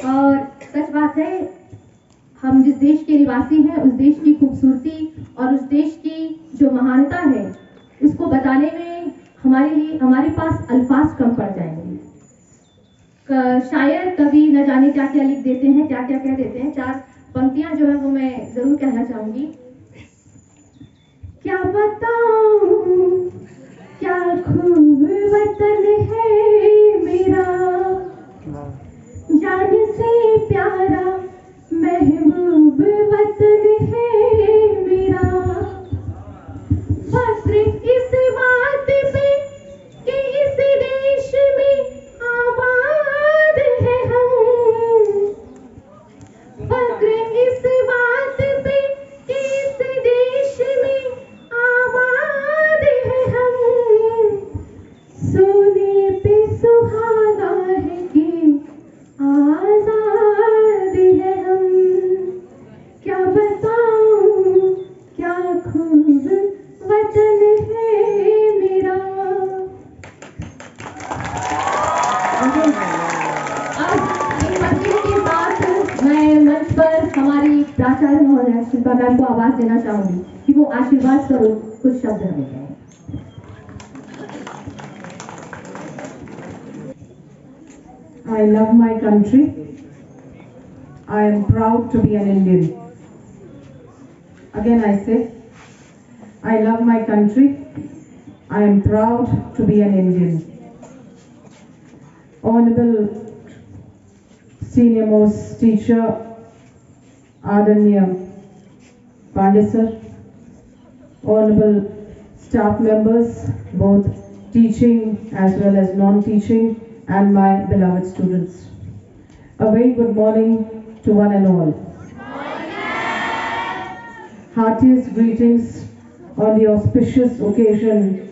और सच बात है, हम जिस देश के निवासी हैं उस देश की खूबसूरती और उस देश की जो महानता है उसको बताने में हमारे पास अल्फाज कम पड़ जाएंगे। शायर कवि न जाने क्या क्या लिख देते हैं, क्या क्या कह देते हैं। 4 पंक्तियां जो है वो मैं जरूर कहना चाहूंगी। क्या बताऊं क्या खूब वतन है मेरा, जान से प्यारा महबूब वतन है मेरा। फख्र इस बात पे कि इस देश में आबाद है हम, फख्र इस बात पे कि इस देश में आबाद है हम। सोने पे सुहागा है कि आजाद है हम। क्या बताऊं क्या खूब वतन है मेरा। अब इन पंक्तियों के साथ मैं मंच पर हमारी प्राचार्य महोदय शिल्पा मैम को आवाज देना चाहूंगी कि वो आशीर्वाद स्वरूप कुछ शब्द हमें कहें। I love my country. I am proud to be an Indian. Again I say, I love my country. I am proud to be an Indian. Honorable Senior Most Teacher Adanya Pandey sir, Honorable staff members, both teaching as well as non-teaching, and my beloved students. A very good morning to one and all. Heartiest greetings on the auspicious occasion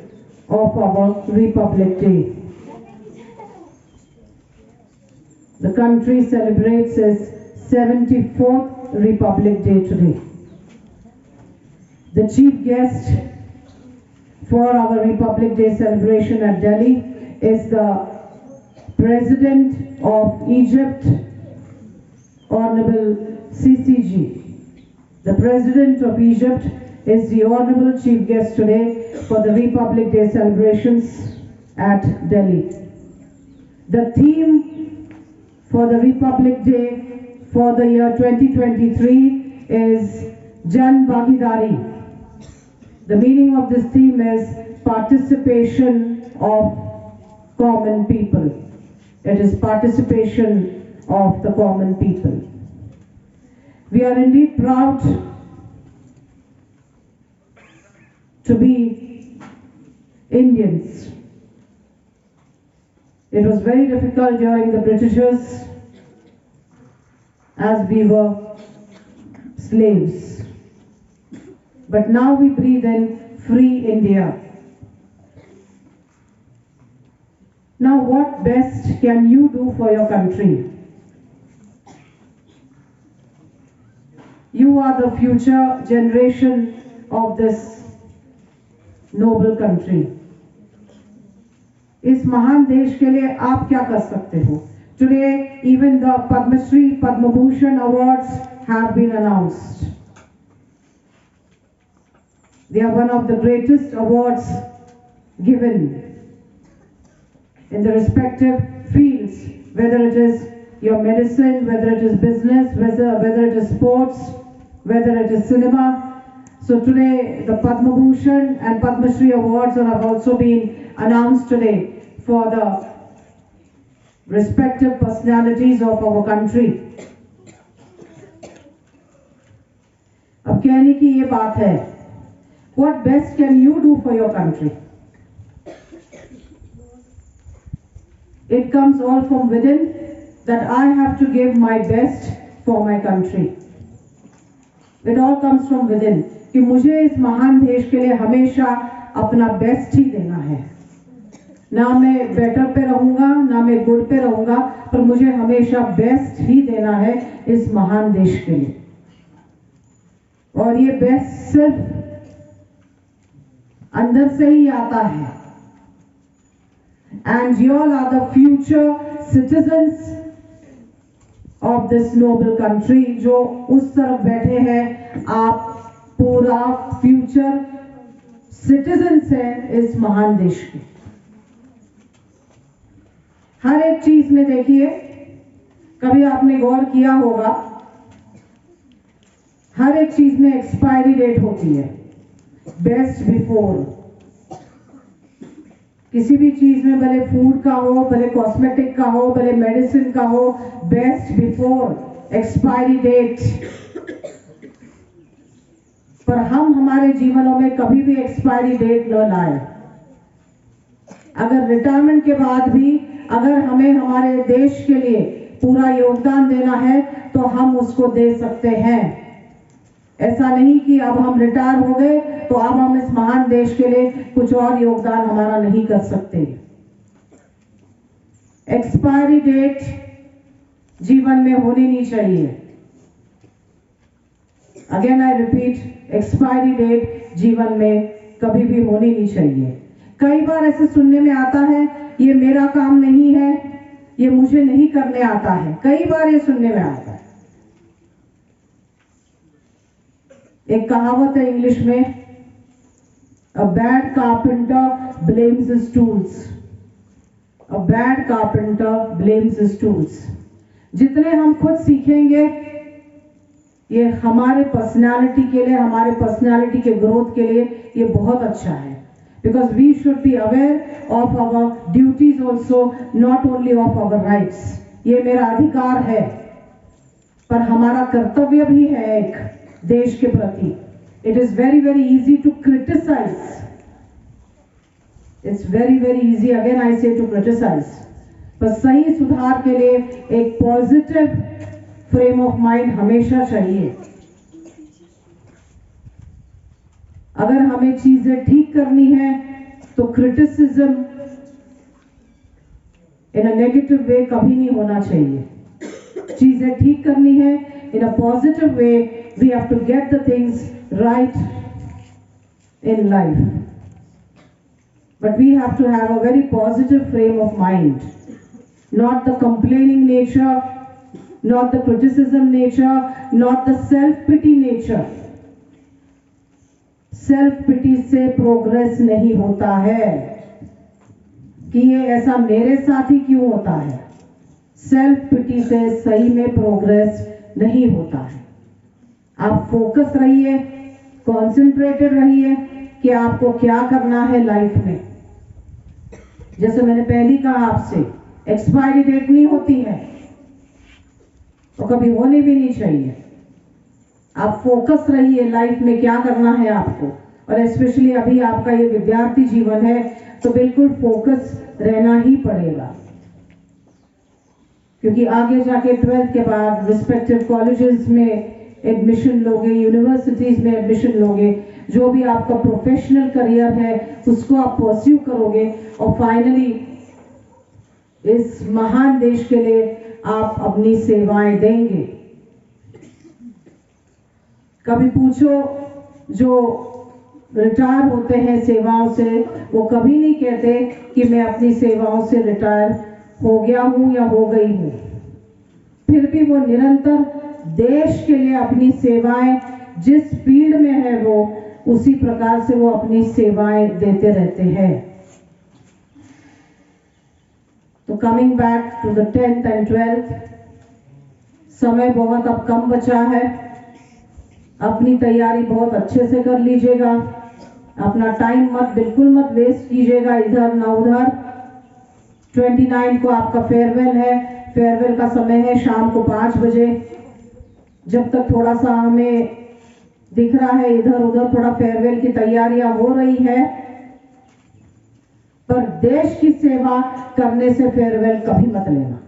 of our Republic Day. The country celebrates its 74th Republic Day today. The chief guest for our Republic Day celebration at Delhi is the President of Egypt, Honorable CCG. The President of Egypt is the Honorable Chief Guest today for the Republic Day celebrations at Delhi. The theme for the Republic Day for the year 2023 is Jan Bhagidari. The meaning of this theme is participation of common people. It is participation of the common people. We are indeed proud to be Indians. It was very difficult during the Britishers as we were slaves. But now we breathe in free India. Now what best can you do for your country? You are the future generation of this noble country. इस महान देश के लिए आप क्या कर सकते हो? Today, even the Padma Shri, Padma Bhushan awards have been announced. They are one of the greatest awards given in the respective fields, whether it is your medicine, whether it is business, whether it is sports, whether it is cinema. So today, the Padma Bhushan and Padma Shri awards have also been announced today for the respective personalities of our country. अब कहने की ये बात है, what best can you do for your country? It comes all from within that I have to give my best for my country. It all comes from within कि मुझे इस महान देश के लिए हमेशा अपना बेस्ट ही देना है. ना मैं बेटर पे रहूंगा, ना मैं गुड पे रहूंगा, पर मुझे हमेशा बेस्ट ही देना है इस महान देश के लिए. और ये बेस्ट सिर्फ अंदर से ही आता है. And you all are the future citizens of this noble country, जो उस तरफ बैठे हैं, आप पूरा फ्यूचर सिटीजन्स हैं इस महान देश के। हर एक चीज में देखिए, कभी आपने गौर किया होगा, हर एक चीज में एक्सपायरी डेट होती है, बेस्ट बिफोर। किसी भी चीज में, भले फूड का हो, भले कॉस्मेटिक का हो, भले मेडिसिन का हो, बेस्ट बिफोर एक्सपायरी डेट। पर हम हमारे जीवनों में कभी भी एक्सपायरी डेट न लाए। अगर रिटायरमेंट के बाद भी अगर हमें हमारे देश के लिए पूरा योगदान देना है तो हम उसको दे सकते हैं। ऐसा नहीं कि अब हम रिटायर हो गए तो अब हम इस महान देश के लिए कुछ और योगदान हमारा नहीं कर सकते। एक्सपायरी डेट जीवन में होनी नहीं चाहिए। Again I repeat, expiry date जीवन में कभी भी होनी नहीं चाहिए। कई बार ऐसे सुनने में आता है, ये मेरा काम नहीं है, ये मुझे नहीं करने आता है। कई बार ये सुनने में आता है। एक कहावत है इंग्लिश में, a bad carpenter blames his tools. A bad carpenter blames his tools. जितने हम खुद सीखेंगे, ये हमारे पर्सनालिटी के लिए, हमारे पर्सनालिटी के ग्रोथ के लिए ये बहुत अच्छा है। Because we should be aware of our duties also, not only of our rights. ये मेरा अधिकार है, पर हमारा कर्तव्य भी है एक देश के प्रति। It is very very easy to criticize. It's very very easy, again I say, to criticize. पर सही सुधार के लिए एक पॉजिटिव फ्रेम ऑफ माइंड हमेशा चाहिए। अगर हमें चीजें ठीक करनी है तो criticism in a negative way कभी नहीं होना चाहिए। चीजें ठीक करनी है in a positive way. We have to get the things right in life, but we have to have a very positive frame of mind, not the complaining nature, not the criticism nature, not the self-pity nature. Self-pity से progress नहीं होता है कि ये ऐसा मेरे साथ ही क्यों होता है। Self-pity से सही में progress नहीं होता है। आप फोकस रहिए, कॉन्सेंट्रेटेड रहिए कि आपको क्या करना है लाइफ में। जैसे मैंने पहले कहा आपसे, एक्सपायरी डेट नहीं होती है तो कभी होनी भी नहीं चाहिए। आप फोकस रहिए लाइफ में क्या करना है आपको, और स्पेशली अभी आपका ये विद्यार्थी जीवन है तो बिल्कुल फोकस रहना ही पड़ेगा, क्योंकि आगे जाके 12th के बाद रिस्पेक्टिव कॉलेजेस में एडमिशन लोगे, यूनिवर्सिटीज में एडमिशन लोगे, जो भी आपका प्रोफेशनल करियर है उसको आप परस्यू करोगे, और फाइनली इस महान देश के लिए आप अपनी सेवाएं देंगे। कभी पूछो, जो रिटायर होते हैं सेवाओं से, वो कभी नहीं कहते कि मैं अपनी सेवाओं से रिटायर हो गया हूं या हो गई हूं। फिर भी वो निरंतर देश के लिए अपनी सेवाएं, जिस फील्ड में है वो उसी प्रकार से वो अपनी सेवाएं देते रहते हैं। तो coming back to the 10th and 12th, समय बहुत अब कम बचा है। अपनी तैयारी बहुत अच्छे से कर लीजिएगा। अपना टाइम बिल्कुल मत वेस्ट कीजिएगा इधर ना उधर। 29 को आपका फेयरवेल है। फेयरवेल का समय है शाम को 5 बजे। जब तक थोड़ा सा हमें दिख रहा है इधर उधर थोड़ा फेयरवेल की तैयारियां हो रही है, पर देश की सेवा करने से फेयरवेल कभी मत लेना।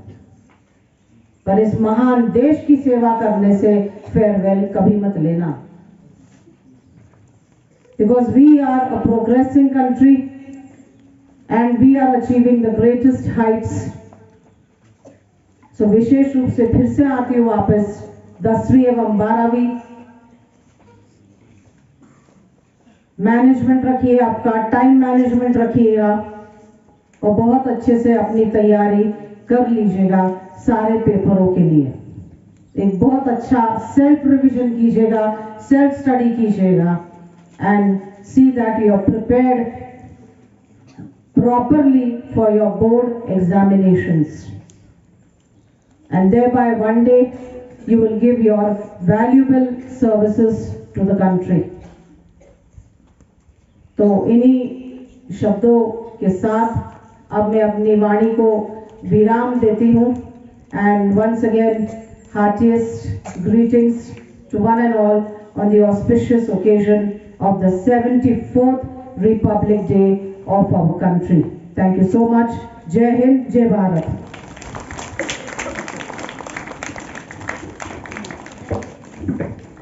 पर इस महान देश की सेवा करने से फेयरवेल कभी मत लेना। Because we are a progressing country and we are achieving the greatest heights. So विशेष रूप से फिर से आती हूँ वापस 10वीं एवं 12वीं। मैनेजमेंट रखिए, आपका टाइम मैनेजमेंट रखिएगा और बहुत अच्छे से अपनी तैयारी कर लीजिएगा सारे पेपरों के लिए। एक बहुत अच्छा सेल्फ रिविजन कीजिएगा, सेल्फ स्टडी कीजिएगा and see that you are prepared properly for your board examinations. And thereby one day you will give your valuable services to the country. तो इन्हीं शब्दों के साथ अब मैं अपनी वाणी को विराम देती हूँ and once again heartiest greetings to one and all on the auspicious occasion of the 74th Republic Day of our country. Thank you so much. Jai Hind, Jai Bharat.